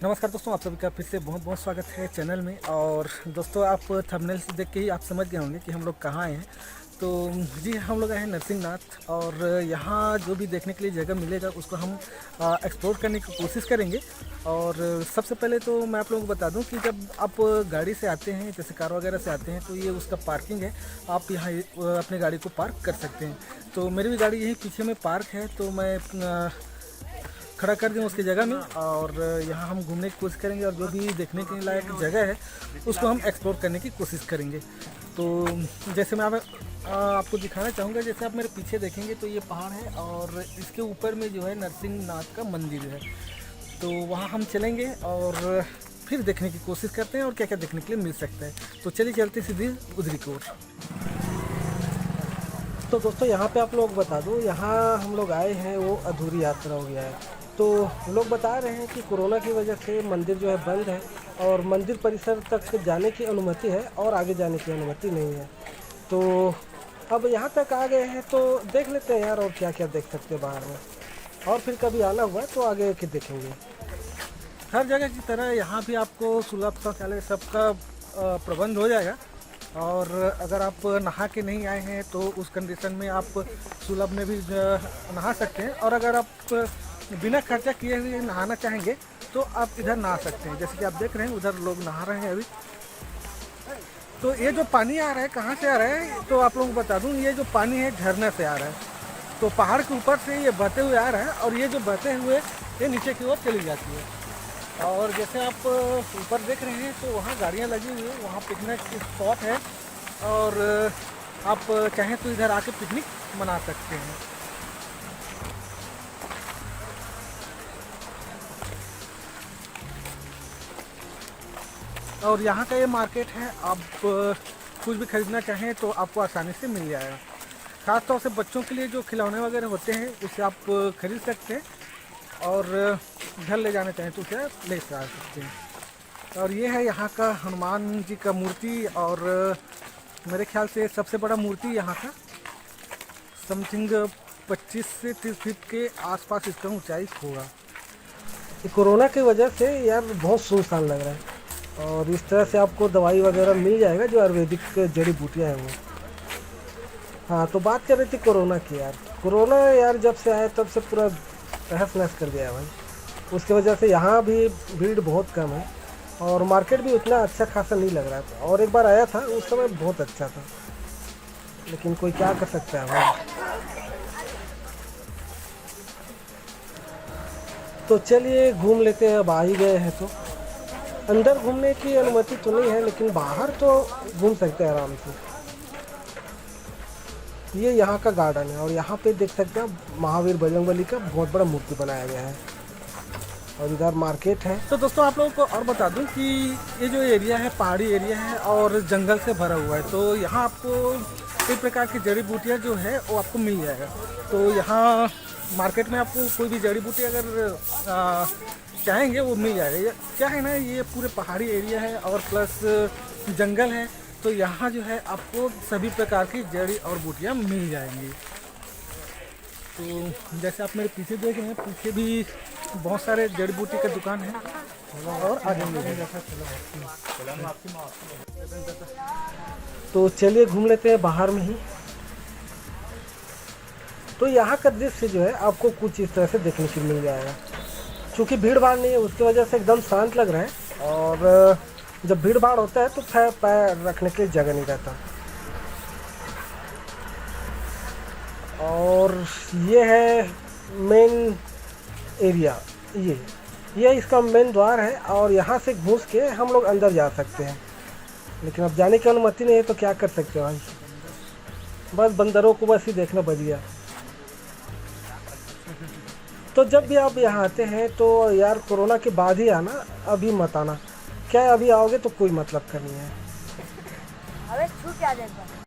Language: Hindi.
नमस्कार दोस्तों, आप सभी का फिर से बहुत बहुत स्वागत है चैनल में। और दोस्तों, आप थंबनेल से देख के ही आप समझ गए होंगे कि हम लोग कहाँ आए हैं। तो जी, हम लोग आए हैं नरसिंहनाथ, और यहाँ जो भी देखने के लिए जगह मिलेगा उसको हम एक्सप्लोर करने की कोशिश करेंगे। और सबसे पहले तो मैं आप लोगों को बता दूं कि जब आप गाड़ी से आते हैं, जैसे कार वगैरह से आते हैं, तो ये उसका पार्किंग है। आप यहाँ अपनी गाड़ी को पार्क कर सकते हैं। तो मेरी भी गाड़ी यहीं पीछे में पार्क है, तो मैं खड़ा कर दूँ उसकी जगह में, और यहाँ हम घूमने की कोशिश करेंगे और जो भी देखने के लायक जगह है उसको हम एक्सप्लोर करने की कोशिश करेंगे। तो जैसे मैं आपको दिखाना चाहूँगा, जैसे आप मेरे पीछे देखेंगे तो ये पहाड़ है, और इसके ऊपर में जो है नरसिंहनाथ का मंदिर है। तो वहाँ हम चलेंगे और फिर देखने की कोशिश करते हैं और क्या क्या देखने के लिए मिल सकता है। तो चलिए चलते सीधे उधरी की ओर। तो दोस्तों, यहाँ पे आप लोग बता दूँ, यहाँ हम लोग आए हैं वो अधूरी यात्रा हो गया है। तो लोग बता रहे हैं कि कोरोना की वजह से मंदिर जो है बंद है, और मंदिर परिसर तक जाने की अनुमति है और आगे जाने की अनुमति नहीं है। तो अब यहाँ तक आ गए हैं तो देख लेते हैं यार, और क्या क्या देख सकते हैं बाहर में। और फिर कभी आना हुआ तो आगे के देखेंगे। हर जगह की तरह यहाँ भी आपको सुलभ शौचालय सबका प्रबंध हो जाएगा। और अगर आप नहा के नहीं आए हैं तो उस कंडीशन में आप सुलभ में भी नहा सकते हैं। और अगर आप बिना खर्चा किए हुए नहाना चाहेंगे तो आप इधर नहा सकते हैं। जैसे कि आप देख रहे हैं, उधर लोग नहा रहे हैं अभी। तो ये जो पानी आ रहा है, कहाँ से आ रहा है तो आप लोगों को बता दूं, ये जो पानी है झरने से आ रहा है। तो पहाड़ के ऊपर से ये बहते हुए आ रहा है, और ये जो बहते हुए ये नीचे की ओर चली जाती है। और जैसे आप ऊपर देख रहे हैं तो वहाँ गाड़ियाँ लगी हुई है, वहाँ पिकनिक स्पॉट है, और आप चाहें तो इधर आके पिकनिक मना सकते हैं। और यहाँ का ये मार्केट है, आप कुछ भी खरीदना चाहें तो आपको आसानी से मिल जाएगा। ख़ास तौर से बच्चों के लिए जो खिलौने वगैरह होते हैं उसे आप खरीद सकते हैं, और घर ले जाना चाहें तो उसे ले जा सकते हैं। और ये है यहाँ का हनुमान जी का मूर्ति, और मेरे ख्याल से सबसे बड़ा मूर्ति यहाँ का समथिंग 25 से 30 फीट के आसपास इसका ऊंचाई होगा। कोरोना की वजह से यार बहुत सुनसान लग रहा है, और इस तरह से आपको दवाई वगैरह मिल जाएगा जो आयुर्वेदिक जड़ी बूटियाँ हैं वो। हाँ, तो बात कर रही थी कोरोना की यार। कोरोना यार जब से आया तब से पूरा तहस नहस कर दिया भाई। उसकी वजह से यहाँ भी भीड़ बहुत कम है, और मार्केट भी उतना अच्छा खासा नहीं लग रहा था। और एक बार आया था, उस समय बहुत अच्छा था, लेकिन कोई क्या कर सकता है भाई। तो चलिए घूम लेते हैं, अब आ ही गए हैं तो। अंदर घूमने की अनुमति तो नहीं है, लेकिन बाहर तो घूम सकते हैं आराम से। ये यहाँ का गार्डन है, और यहाँ पे देख सकते हैं महावीर बजरंगबली का बहुत बड़ा मूर्ति बनाया गया है, और इधर मार्केट है। तो दोस्तों, आप लोगों को और बता दूं कि ये जो एरिया है पहाड़ी एरिया है और जंगल से भरा हुआ है। तो यहाँ आपको कई प्रकार की जड़ी बूटियाँ जो है वो आपको मिल जाएगा। तो यहाँ मार्केट में आपको कोई भी जड़ी बूटी अगर चाहेंगे वो मिल जाएगा। क्या है ना, ये पूरे पहाड़ी एरिया है और प्लस जंगल है, तो यहाँ जो है आपको सभी प्रकार की जड़ी और बूटियाँ मिल जाएंगी। तो जैसे आप मेरे पीछे देख रहे हैं, पीछे भी बहुत सारे जड़ी बूटी का दुकान है, और आगे भी। तो चलिए घूम लेते हैं बाहर में ही। तो यहाँ का दृश्य जो है आपको कुछ इस तरह से देखने को मिल जाएगा। क्योंकि भीड़ भाड़ नहीं है, उसकी वजह से एकदम शांत लग रहा है। और जब भीड़ भाड़ होता है तो पैर रखने के लिए जगह नहीं रहता। और ये है मेन एरिया, ये इसका मेन द्वार है, और यहाँ से घुस के हम लोग अंदर जा सकते हैं। लेकिन अब जाने की अनुमति नहीं है तो क्या कर सकते हो भाई। बस बंदरों को बस ही देखना बच गया। तो जब भी आप यहाँ आते हैं तो यार कोरोना के बाद ही आना, अभी मत आना। क्या अभी आओगे तो कोई मतलब का नहीं है। अबे छू क्या देता है।